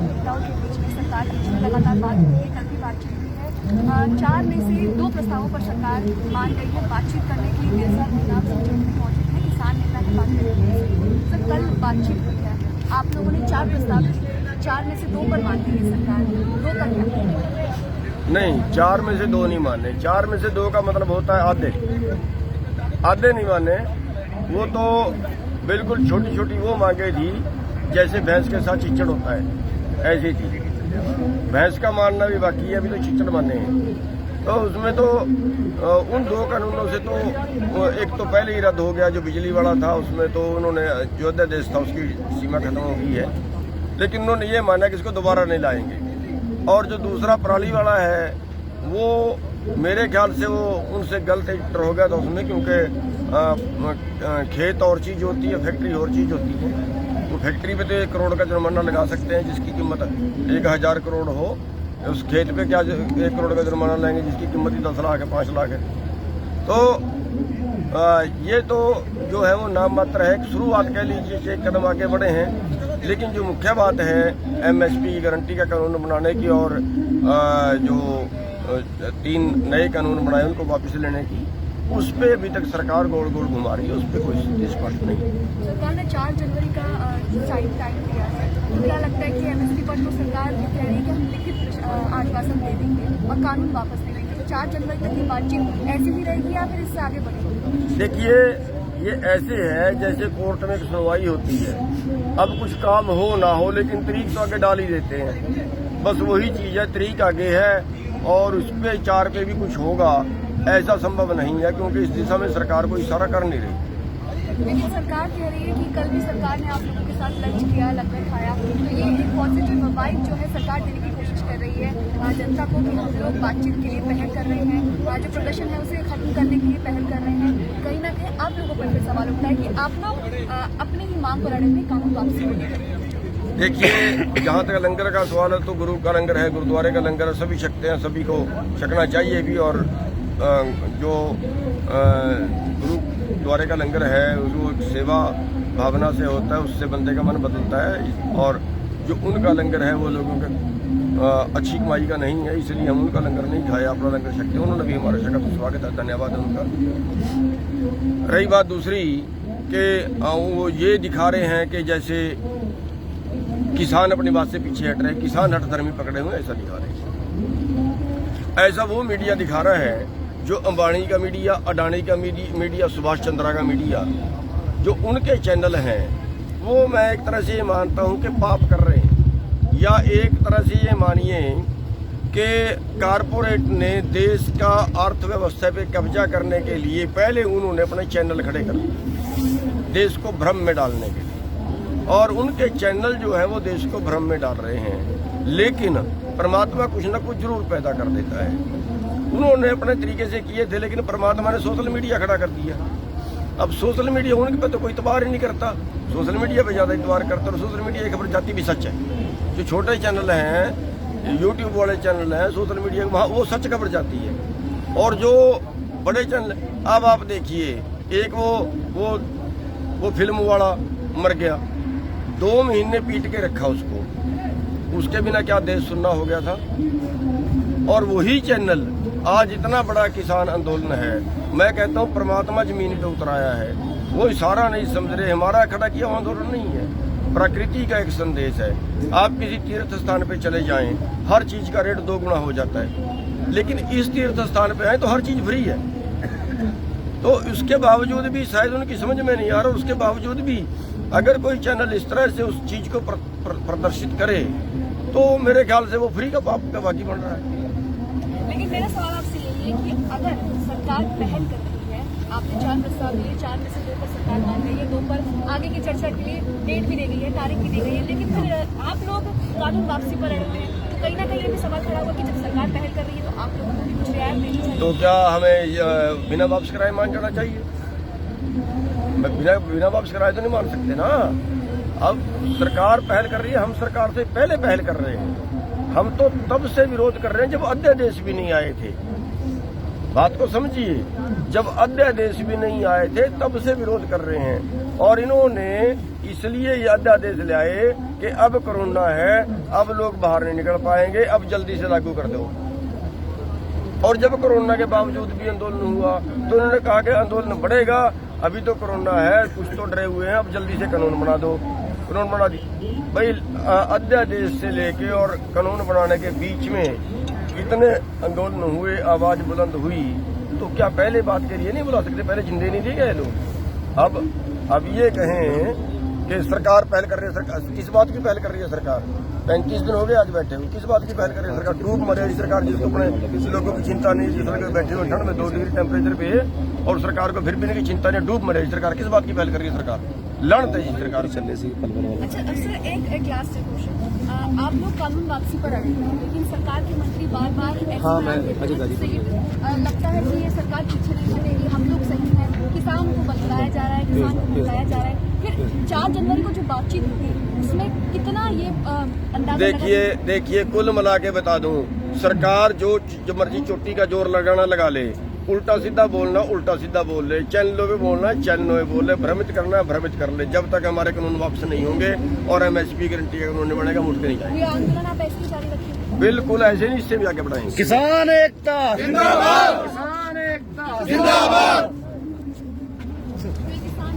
नेताओं के बीच में सरकार के बीच में लगातार बात हो रही है, कल भी बातचीत हुई है। 4 में से 2 प्रस्तावों पर सरकार मान गई है बातचीत करने के लिए। देर रात आप समझौते में पहुंचे थे, किसान नेता की बात करेंगे। सर, कल बातचीत हुई है, आप लोगों ने 4 प्रस्ताव, 4 में से 2 पर मान ली है सरकार, 2 का क्या? नहीं, 4 में से 2 नहीं माने। 4 में से 2 का मतलब होता है आधे। आधे नहीं माने, वो तो बिल्कुल छोटी छोटी वो मांगे थी जैसे भैंस के साथ चिच्चड़ होता है, ऐसी थी। भैंस का मानना भी बाकी है, अभी तो चिच्चड़ माने हैं। तो उसमें तो उन 2 कानूनों से तो एक तो पहले ही रद्द हो गया, जो बिजली वाला था उसमें तो उन्होंने जो अध्यादेश था उसकी सीमा खत्म हो गई है, लेकिन उन्होंने ये माना कि इसको दोबारा नहीं लाएंगे। और जो दूसरा पराली वाला है वो मेरे ख्याल से वो उनसे गलत एडिटर हो गया था उसमें, क्योंकि खेत और चीज़ होती है, फैक्ट्री और चीज़ होती है। तो फैक्ट्री पे तो 1 करोड़ का जुर्माना लगा सकते हैं जिसकी कीमत 1000 करोड़ हो। उस खेत पे क्या 1 करोड़ का जुर्माना लेंगे जिसकी कीमत ही 10 लाख है, 5 लाख है। तो ये तो जो है वो नाम मात्र है, शुरुआत कह लीजिए, 1 कदम आगे बढ़े हैं। लेकिन जो मुख्य बात है MSP गारंटी का कानून बनाने की और जो 3 नए कानून बनाए उनको वापस लेने की, उस पे अभी तक सरकार गोल गोल घुमा रही है, उस पर कोई स्पष्ट नहीं। सरकार ने 4 जनवरी का टाइम दिया है, तो क्या लगता है कि MSP पर तो सरकार कह रही है कि हम लिखित आश्वासन दे देंगे और कानून वापस ले लेंगे, तो 4 जनवरी तक की बातचीत ऐसी ही रहेगी या फिर इससे आगे बढ़ेगी? देखिए, ये ऐसे है जैसे कोर्ट में एक सुनवाई होती है। अब कुछ काम हो ना हो लेकिन तारीख तो आगे डाल ही देते हैं, बस वही चीज़ है, तारीख आगे है और उस पर 4 पे भी कुछ होगा ऐसा संभव नहीं है, क्योंकि इस दिशा में सरकार कोई इशारा कर नहीं रही। लेकिन सरकार कह रही है कि कल भी सरकार ने आप लोगों के साथ लंच किया, लंगर खाया, तो ये एक पॉजिटिव वाइब जो है सरकार देने की कोशिश कर रही है जनता को कि हम लोग बातचीत के लिए पहल कर रहे हैं, जो प्रदर्शन है उसे खत्म करने के लिए पहल कर रहे हैं। कहीं ना कहीं आप लोगों पर फिर सवाल उठता है कि आप लोग अपनी ही मांग को लड़े में कानून वापसी होने देंगे। देखिए, जहाँ तक लंगर का सवाल है तो गुरु का लंगर है, गुरुद्वारे का लंगर है, सभी छकते हैं, सभी को छकना चाहिए भी। और जो गुरुद्वारे का लंगर है वो एक सेवा भावना से होता है, उससे बंदे का मन बदलता है। और जो उनका लंगर है वो लोगों के अच्छी कमाई का नहीं है, इसलिए हम उनका लंगर नहीं खाया, अपना लंगर छकते। उन्होंने भी हमारा छका, तो स्वागत है, धन्यवाद है उनका। रही बात दूसरी कि वो ये दिखा रहे हैं कि जैसे किसान अपनी बात से पीछे हट रहे हैं, किसान हठधर्मी पकड़े हुए, ऐसा दिखा रहे हैं। ऐसा वो मीडिया दिखा रहा है जो अंबानी का मीडिया, अडानी का मीडिया, सुभाष चंद्रा का मीडिया, जो उनके चैनल हैं, वो मैं एक तरह से ये मानता हूँ कि पाप कर रहे हैं। या एक तरह से ये मानिए कि कारपोरेट ने देश का अर्थव्यवस्था पे कब्जा करने के लिए पहले उन्होंने अपने चैनल खड़े कर दिए देश को भ्रम में डालने के लिए, और उनके चैनल जो है वो देश को भ्रम में डाल रहे हैं। लेकिन परमात्मा कुछ ना कुछ जरूर पैदा कर देता है। उन्होंने अपने तरीके से किए थे, लेकिन परमात्मा ने सोशल मीडिया खड़ा कर दिया। अब सोशल मीडिया उनके पे तो कोई इतबार ही नहीं करता, सोशल मीडिया पे ज़्यादा इतबार करता, और सोशल मीडिया की खबर जाती भी सच है। जो छोटे चैनल हैं, यूट्यूब वाले चैनल हैं, सोशल मीडिया वहाँ वो सच खबर जाती है। और जो बड़े चैनल, अब आप देखिए, एक वो फिल्म वाला मर गया, 2 महीने पीट के रखा उसको, उसके बिना क्या देश सुनना हो गया था। और वही चैनल आज इतना बड़ा किसान आंदोलन है। मैं कहता हूँ परमात्मा जमीन पे उतर आया है, वो इशारा नहीं समझ रहे। हमारा खड़ा किया आंदोलन नहीं है, प्रकृति का एक संदेश है। आप किसी तीर्थ स्थान पे चले जाएं, हर चीज का रेट 2 गुना हो जाता है, लेकिन इस तीर्थ स्थान पे आए तो हर चीज फ्री है। तो उसके बावजूद भी शायद उनकी समझ में नहीं आ रहा, उसके बावजूद भी अगर कोई चैनल इस तरह से उस चीज को प्रदर्शित करे तो मेरे ख्याल से वो फ्री का पाप का बाकी बन रहा है। लेकिन मेरा सवाल आपसे यही है कि अगर सरकार पहल कर रही है, आपने 4 प्रस्ताव दिए, 4 में से 2 पर सरकार मान गई है, 2 पर आगे की चर्चा के लिए डेट भी दे गई है, तारीख भी दे गई है, लेकिन फिर आप लोग कानून वापसी पर अड़ रहे हैं, तो कहीं ना कहीं भी सवाल खड़ा हुआ कि जब सरकार पहल कर रही है तो आप लोगों को भी कुछ रियायत देनी चाहिए। तो क्या हमें बिना वापस कराए मान जाना चाहिए? बिना वापस कराए तो नहीं मान सकते ना। अब सरकार पहल कर रही है, हम सरकार से पहले पहल कर रहे हैं। हम तो तब से विरोध कर रहे हैं जब अध्यादेश भी नहीं आए थे। बात को समझिए, जब अध्यादेश भी नहीं आए थे तब से विरोध कर रहे हैं। और इन्होंने इसलिए ये अध्यादेश ले आए कि अब कोरोना है, अब लोग बाहर नहीं निकल पाएंगे, अब जल्दी से लागू कर दो। और जब कोरोना के बावजूद भी आंदोलन हुआ तो उन्होंने कहा कि आंदोलन बढ़ेगा, अभी तो कोरोना है, कुछ तो डरे हुए हैं, अब जल्दी से कानून बना दो। कानून बना दी भाई, अध्यादेश से लेके और कानून बनाने के बीच में इतने आंदोलन हुए, आवाज बुलंद हुई, तो क्या पहले बात के लिए नहीं बुला सकते? पहले जिंदे नहीं दिए गए लोग। अब ये कहें कि सरकार पहल कर रही है, सरकार किस बात की पहल कर रही है? सरकार 35 दिन हो गए आज बैठे हुए, किस बात की पहल कर रही है सरकार? डूब मरे सरकार, जिसको अपने लोगों की चिंता नहीं, जिस तरह बैठे हुए ठंड में 2 डिग्री टेम्परेचर पे, और सरकार को फिर भी नहीं की चिंता नहीं, डूब मरे सरकार, किस बात की पहल कर रही है सरकार? लड़त है सरकार चलने से। अच्छा सर, एक लास्ट क्वेश्चन, आप लोग कानून वापसी पर अड़े हैं, लेकिन सरकार के मंत्री बार बार लगता है कि ये सरकार पीछे नहीं हटेगी, हम लोग सही हैं, किसान को बतलाया जा रहा है, किसान को बुलाया जा रहा है। फिर 4 जनवरी को जो बातचीत हुई उसमें कितना ये अंदाजा? देखिए कुल मिला के बता दूं, सरकार जो मर्जी चोटी का जोर लगाना लगा ले, उल्टा सीधा बोलना उल्टा सीधा बोल ले, चैनलों पे बोलना चैनलों में बोल ले, भ्रमित करना भ्रमित कर ले, जब तक हमारे कानून वापस नहीं होंगे और MSP गारंटी का कानून नहीं बनेगा, मुझ के नहीं जाएंगे। ये आंदोलन आप ऐसे ही जारी रखेंगे? बिल्कुल ऐसे नहीं, इससे भी आगे बढ़ाएंगे। किसान एकता जिंदाबाद, किसान एकता जिंदाबाद। किसान